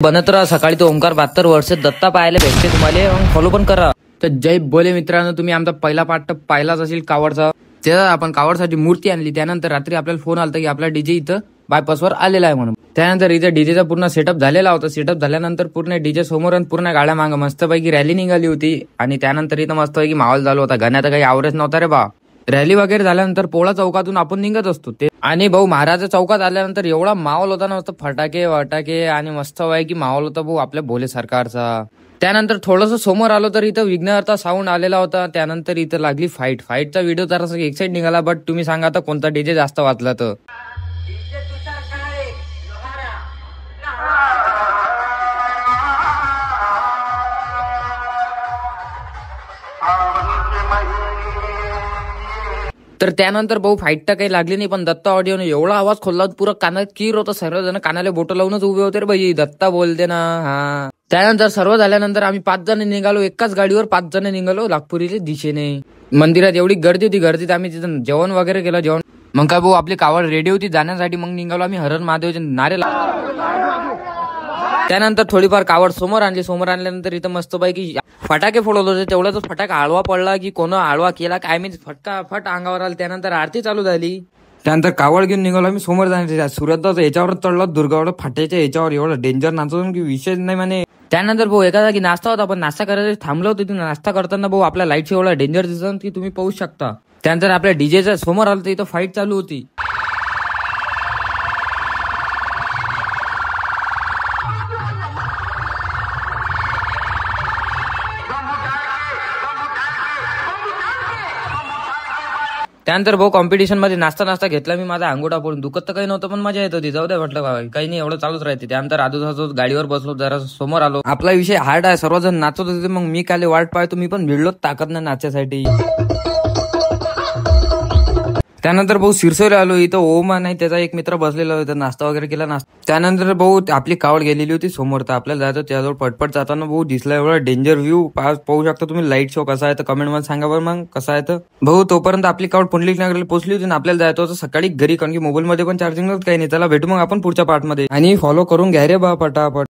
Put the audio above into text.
बनत राहा सकाळी तो ओंकार 72 वर्ष दत्ता पाहायला भेटते तुम्हाला, मग फॉलो पण करा. तर जय बोले मित्रांनो, तुम्ही आमचा पहिला पार्ट पाहिलाच असेल कावडचा. त्याला आपण कावडसाठी मूर्ती आणली. त्यानंतर रात्री आपल्याला फोन आला की आपला डीजे इथं बायपासवर आलेला आहे म्हणून. त्यानंतर इथं डीजेचा पूर्ण सेटअप झालेला होता. सेटअप झाल्यानंतर पूर्ण डीजे समोर आणि पूर्ण गाड्या मागं मस्तपैकी रॅली निघाली होती. आणि त्यानंतर इथं मस्तपैकी माहोल झाला होता. गाण्यात काही आवरेज नव्हता रे बा. रॅली वगैरे झाल्यानंतर पोळा चौकातून आपण निघत असतो ते. आणि भाऊ महाराज चौकात आल्यानंतर एवढा माहोल होता ना, मस्त फटाके वटाके आणि मस्त की माहोल होता भाऊ आपल्या भोले सरकारचा. त्यानंतर थोडंसं समोर आलो तर इथं विघ्नहर्ता साऊंड आलेला होता. त्यानंतर इथं लागली फाईटचा व्हिडिओ जरासा एक साईड निघाला. बट तुम्ही सांगा आता कोणता डीजे जास्त वाचला तर. तर त्यानंतर भाऊ फाईट तर काही लागली नाही, पण दत्ता ऑडिओने एवढा आवाज खोलला पुरा कानात कीर होता. सर्वजण कानाला बोट लावूनच उभे होते रे भाई, दत्ता बोलते ना. हा त्यानंतर सर्व झाल्यानंतर आम्ही 5 जण निघालो. एकाच गाडीवर 5 जण निघालो नागपुरीच्या दिशेने. मंदिरात एवढी गर्दी होती. गर्दीत आम्ही तिथं जेवण वगैरे केलं. जेवण मग काय भाऊ आपली कावड रेडी होती जाण्यासाठी. मग निघालो आम्ही हरण महादेवचे नारे. त्यानंतर थोडीफार कावड समोर आणली. समोर आणल्यानंतर इथं मस्तपैकी फटाके फोडवले होते. तेवढ्याच फटाका आळवा पडला की कोण आळवा केला काय मी फट अंगावर आला. त्यानंतर आरती चालू झाली. त्यानंतर कावड घेऊन निघालो आम्ही समोर जाण्यासाठी. सुरतचा याच्यावर चढलो दुर्गावड फाट्याच्या याच्यावर. एवढं डेंजर नाचवून की विषय नाही म्हणे. त्यानंतर भाऊ एका जागी नाश्ता होता, पण नाश्ता करायला थांबलो होतो. नाश्ता करताना भाऊ आपल्या लाईटची एवढा डेंजर दिसत की तुम्ही पाहू शकता. त्यानंतर आपल्या डीजेच्या समोर आलं तर इथं फाईट चालू होती. त्यानंतर भाऊ कॉम्पिटिशन मध्ये नाश्ता घेतला मी. माझा अंगोठा पडून दुखत तर काही नव्हतं, पण मजा येत होती. जाऊ द्या म्हटलं काही नाही, एवढं चालूच राहते. त्यानंतर आजूबाजू गाडीवर बसलो, जरा समोर आलो. आपला विषय हार्ड आहे, सर्वजण नाचत होते. मग मी काले वाट पाहतो, मी पण भिडलो ताकद नाही नाचायसाठी. त्यानंतर भाऊ सिरसोला आलो. इथं ओमा नाही त्याचा एक मित्र बसलेला होता. नाश्ता वगैरे केला. त्यानंतर भाऊ आपली कावड गेलेली होती समोर. तर आपल्याला जायचं त्याजवळ. पटपट जाताना भाऊ दिसला एवढा डेंजर व्ह्यू पाहू शकता तुम्ही. लाईट शो कसा आहे तर कमेंट मध्ये सांगा बरं मग कसा आहे तर. भाऊ तोपर्यंत आपली कावड पुंडलिक नगरला पोहोचली होती. आपल्याला जायचं होतं सकाळी घरी, कारण की मोबाईल मध्ये पण चार्जिंग काही नाही. त्याला भेटू मग आपण पुढच्या पार्ट मध्ये. आणि फॉलो करून घ्या रे बा पटापट.